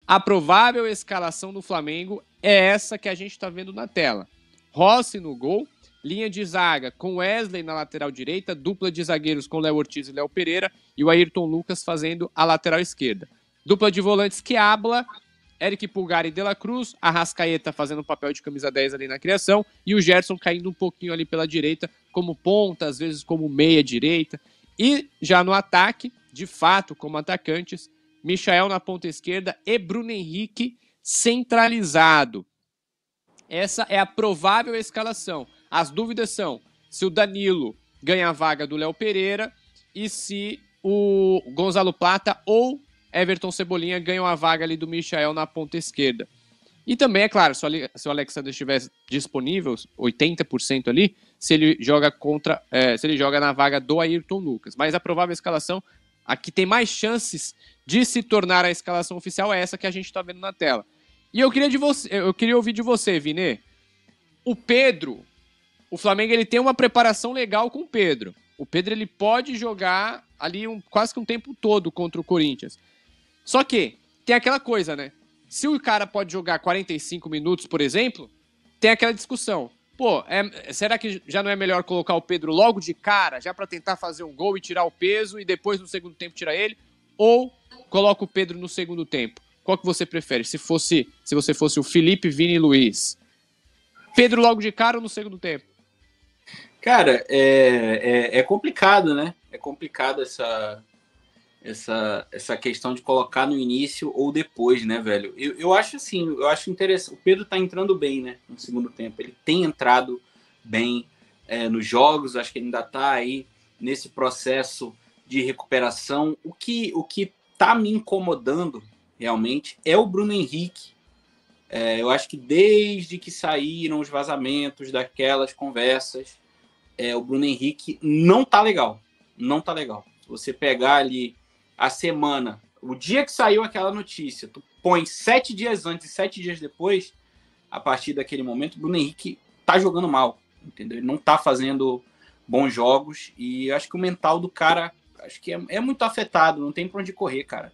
A provável escalação do Flamengo é essa que a gente está vendo na tela. Rossi no gol, linha de zaga com Wesley na lateral direita, dupla de zagueiros com Léo Ortiz e Léo Pereira e o Ayrton Lucas fazendo a lateral esquerda. Dupla de volantes que habla, Eric Pulgar e De La Cruz, Arrascaeta fazendo o papel de camisa 10 ali na criação e o Gerson caindo um pouquinho ali pela direita como ponta, às vezes como meia direita. E já no ataque, de fato, como atacantes, Michael na ponta esquerda e Bruno Henrique centralizado. Essa é a provável escalação. As dúvidas são se o Danilo ganha a vaga do Léo Pereira e se o Gonzalo Plata ou Everton Cebolinha ganham a vaga ali do Michael na ponta esquerda. E também, é claro, se o Alexandre estiver disponível, 80% ali, se ele joga se ele joga na vaga do Ayrton Lucas. Mas a provável escalação, a que tem mais chances de se tornar a escalação oficial é essa que a gente está vendo na tela. E eu queria ouvir de você, Vini. O Pedro, o Flamengo ele tem uma preparação legal com o Pedro. O Pedro ele pode jogar ali quase que um tempo todo contra o Corinthians. Só que tem aquela coisa, né? Se o cara pode jogar 45 minutos, por exemplo, tem aquela discussão. Pô, será que já não é melhor colocar o Pedro logo de cara, já para tentar fazer um gol e tirar o peso e depois no segundo tempo tirar ele? Ou coloca o Pedro no segundo tempo? Qual que você prefere? Se você fosse o Felipe, Vini e Luiz. Pedro logo de cara ou no segundo tempo? Cara, é complicado, né? É complicado essa questão de colocar no início ou depois, né, velho? Eu acho assim, eu acho interessante. O Pedro tá entrando bem, né, no segundo tempo. Ele tem entrado bem nos jogos, acho que ele ainda tá aí nesse processo de recuperação. O que tá me incomodando, realmente, é o Bruno Henrique. Eu acho que desde que saíram os vazamentos daquelas conversas, o Bruno Henrique não tá legal. Não tá legal. Se você pegar ali a semana, o dia que saiu aquela notícia, tu põe 7 dias antes e 7 dias depois, a partir daquele momento, o Bruno Henrique tá jogando mal, entendeu? Ele não tá fazendo bons jogos e acho que o mental do cara, acho que é muito afetado, não tem pra onde correr, cara.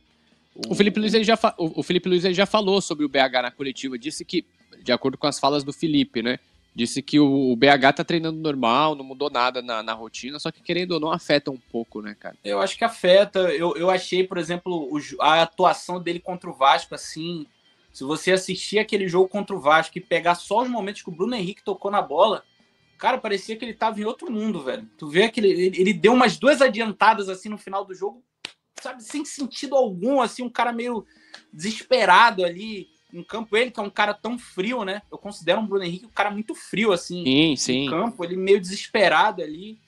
O Felipe Luiz ele já falou sobre o BH na coletiva, disse que, de acordo com as falas do Felipe, né, disse que o BH tá treinando normal, não mudou nada na rotina, só que querendo ou não afeta um pouco, né, cara? Eu acho que afeta. Eu achei, por exemplo, a atuação dele contra o Vasco, assim, se você assistir aquele jogo contra o Vasco e pegar só os momentos que o Bruno Henrique tocou na bola, cara, parecia que ele tava em outro mundo, velho. Tu vê que ele deu umas 2 adiantadas, assim, no final do jogo, sabe, sem sentido algum, assim, um cara meio desesperado ali em campo. Ele que é um cara tão frio, né? Eu considero o Bruno Henrique um cara muito frio, assim, sim. em campo. Ele meio desesperado ali.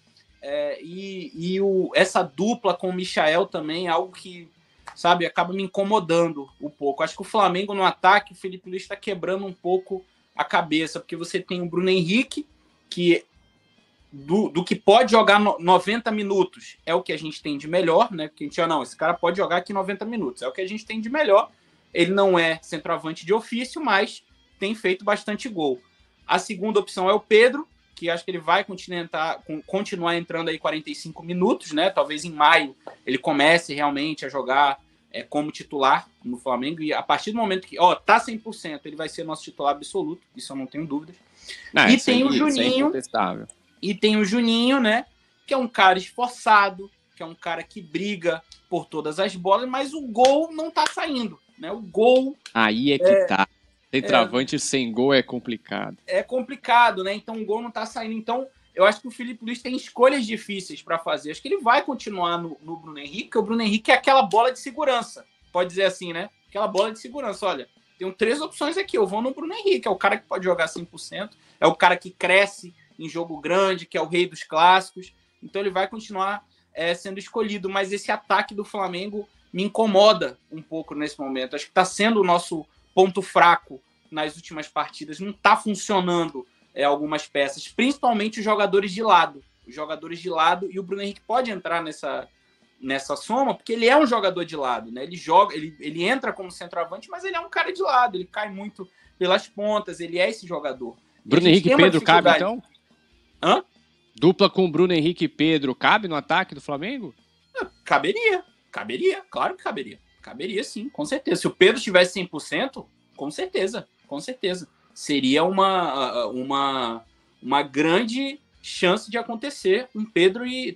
Essa dupla com o Michael também é algo que, sabe, acaba me incomodando um pouco. Acho que o Flamengo no ataque, o Felipe Luiz está quebrando um pouco a cabeça, porque você tem o Bruno Henrique, que do que pode jogar 90 minutos é o que a gente tem de melhor, né? Porque a gente não, esse cara pode jogar aqui 90 minutos, é o que a gente tem de melhor. Ele não é centroavante de ofício, mas tem feito bastante gol. A segunda opção é o Pedro, que acho que ele vai continuar entrando aí 45 minutos, né? Talvez em maio ele comece realmente a jogar como titular no Flamengo, e a partir do momento que tá 100%, ele vai ser nosso titular absoluto, isso eu não tenho dúvidas. E tem o Juninho, e tem o Juninho, né? Que é um cara esforçado, que é um cara que briga por todas as bolas, mas o gol não tá saindo, né? O gol... Aí é que tá. Centroavante sem gol é complicado. É complicado, né? Então o gol não tá saindo. Então eu acho que o Felipe Luiz tem escolhas difíceis para fazer. Acho que ele vai continuar no Bruno Henrique, porque o Bruno Henrique é aquela bola de segurança. Pode dizer assim, né? Aquela bola de segurança. Olha, tenho 3 opções aqui. Eu vou no Bruno Henrique. É o cara que pode jogar 100%. É o cara que cresce em jogo grande, que é o rei dos clássicos. Então ele vai continuar sendo escolhido. Mas esse ataque do Flamengo me incomoda um pouco nesse momento. Acho que está sendo o nosso ponto fraco nas últimas partidas. Não está funcionando algumas peças, principalmente os jogadores de lado. Os jogadores de lado, e o Bruno Henrique pode entrar nessa soma, porque ele é um jogador de lado, né? Ele entra como centroavante, mas ele é um cara de lado, ele cai muito pelas pontas, ele é esse jogador. Bruno Henrique e Pedro cabe, então? Hã? Dupla com Bruno Henrique e Pedro cabe no ataque do Flamengo? Caberia, claro que caberia. Caberia sim, com certeza. Se o Pedro tivesse 100%, com certeza, com certeza. Seria uma grande chance de acontecer.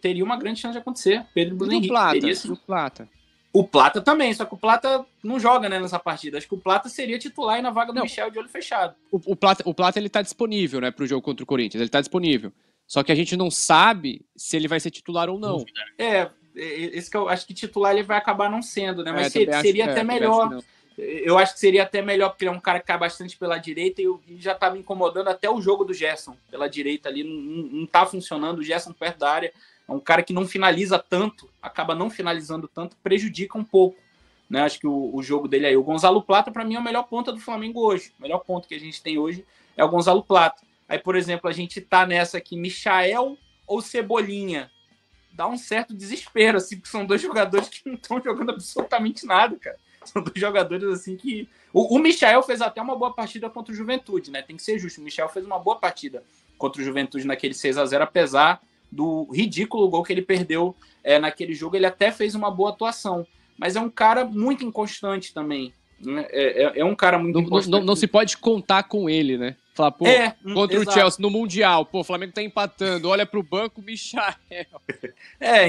Teria uma grande chance de acontecer. Pedro e Bruno Henrique. Teria, sim. E o Plata? O Plata também, só que o Plata não joga, né, nessa partida. Acho que o Plata seria titular aí na vaga do Michel de olho fechado. O Plata ele tá disponível, né, pro jogo contra o Corinthians. Ele tá disponível. Só que a gente não sabe se ele vai ser titular ou não. Esse que eu acho que titular ele vai acabar não sendo, né? Mas seria até melhor. melhor. Eu acho que seria até melhor, porque ele é um cara que cai bastante pela direita e já tá me incomodando até o jogo do Gerson pela direita ali. Não tá funcionando. O Gerson perto da área é um cara que não finaliza tanto, acaba não finalizando tanto, prejudica um pouco, né? Acho que o jogo dele aí. O Gonzalo Plata, para mim, é o melhor ponta do Flamengo hoje. O melhor ponto que a gente tem hoje é o Gonzalo Plata. Aí, por exemplo, a gente tá nessa aqui, Michael ou Cebolinha. Dá um certo desespero, assim, porque são dois jogadores que não estão jogando absolutamente nada, cara. São dois jogadores, assim, que... O Michael fez até uma boa partida contra o Juventude, né? Tem que ser justo. O Michael fez uma boa partida contra o Juventude naquele 6-0, apesar do ridículo gol que ele perdeu naquele jogo. Ele até fez uma boa atuação. Mas é um cara muito inconstante também. Né? É um cara muito inconstante. Não se pode contar com ele, né? Falar, pô, contra exato. o Chelsea no Mundial, pô, o Flamengo tá empatando, olha pro banco, Michael.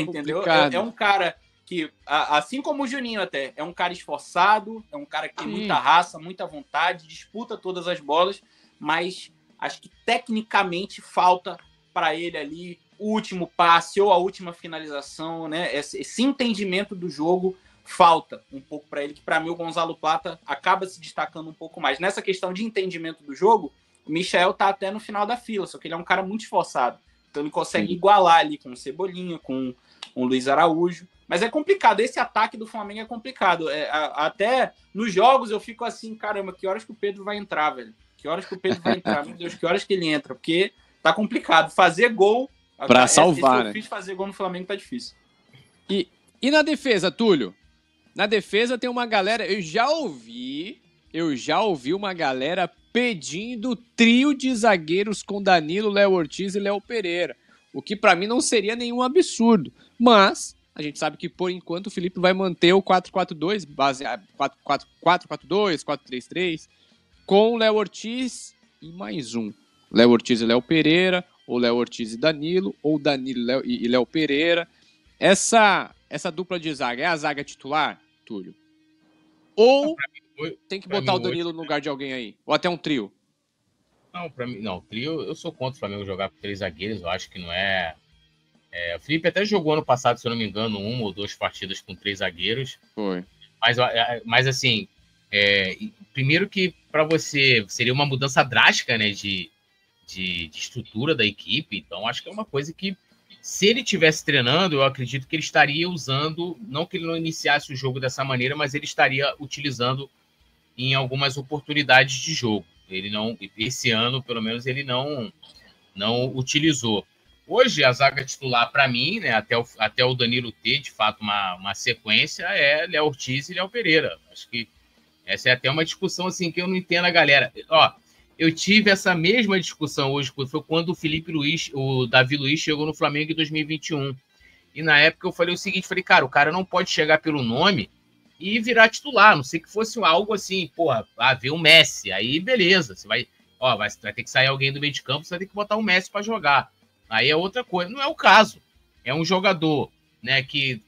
Entendeu? É um cara que, assim como o Juninho até, é um cara esforçado, é um cara que tem muita raça, muita vontade, disputa todas as bolas, mas acho que tecnicamente falta para ele ali o último passe ou a última finalização, né? Esse entendimento do jogo falta um pouco para ele, que para mim o Gonzalo Plata acaba se destacando um pouco mais. Nessa questão de entendimento do jogo, o Michael tá até no final da fila, só que ele é um cara muito esforçado. Então ele consegue igualar ali com o Cebolinha, com o Luiz Araújo. Mas é complicado, esse ataque do Flamengo é complicado. Até nos jogos eu fico assim, caramba, que horas que o Pedro vai entrar, velho? Que horas que o Pedro vai entrar? Meu Deus, que horas que ele entra? Porque tá complicado. Fazer gol... Pra salvar, né? Fazer gol no Flamengo tá difícil. E na defesa, Túlio? Na defesa tem uma galera... Eu já ouvi uma galera pedindo trio de zagueiros com Danilo, Léo Ortiz e Léo Pereira. O que pra mim não seria nenhum absurdo. Mas a gente sabe que por enquanto o Felipe vai manter o 4-4-2, baseado 4-4-2, 4-3-3, com Léo Ortiz e mais um. Léo Ortiz e Léo Pereira, ou Léo Ortiz e Danilo, ou Danilo e Léo Pereira. Essa dupla de zaga é a zaga titular, Túlio? Ou tem que botar o Danilo no lugar de alguém aí? Ou até um trio? Não, pra mim, não. Trio, eu sou contra o Flamengo jogar com 3 zagueiros. Eu acho que não é. O Felipe até jogou ano passado, se eu não me engano, 1 ou 2 partidas com 3 zagueiros. Foi. Mas assim, primeiro que para você seria uma mudança drástica, né, de estrutura da equipe. Então, acho que é uma coisa que, se ele estivesse treinando, eu acredito que ele estaria usando, não que ele não iniciasse o jogo dessa maneira, mas ele estaria utilizando em algumas oportunidades de jogo. Ele não, esse ano, pelo menos, ele não utilizou. Hoje, a zaga titular, para mim, né, até o Danilo ter, de fato, uma sequência, é Léo Ortiz e Léo Pereira. Acho que essa é até uma discussão assim, que eu não entendo a galera. Ó, eu tive essa mesma discussão hoje, foi quando o Davi Luiz chegou no Flamengo em 2021. E na época eu falei o seguinte, cara, o cara não pode chegar pelo nome e virar titular, a não sei que fosse algo assim, porra, ver o Messi, aí beleza, você vai ter que sair alguém do meio de campo, você vai ter que botar o Messi para jogar. Aí é outra coisa, não é o caso. É um jogador, né, que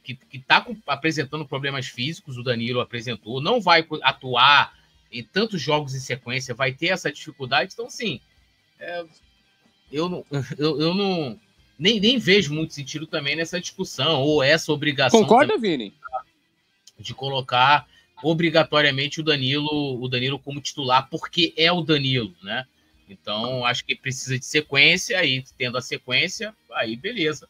tá apresentando problemas físicos, o Danilo apresentou, não vai atuar em tantos jogos em sequência, vai ter essa dificuldade, então sim, eu não nem vejo muito sentido também nessa discussão, ou essa obrigação. Concorda, Vini? De colocar obrigatoriamente o Danilo como titular, porque é o Danilo, né? Então, acho que precisa de sequência, aí tendo a sequência, aí beleza.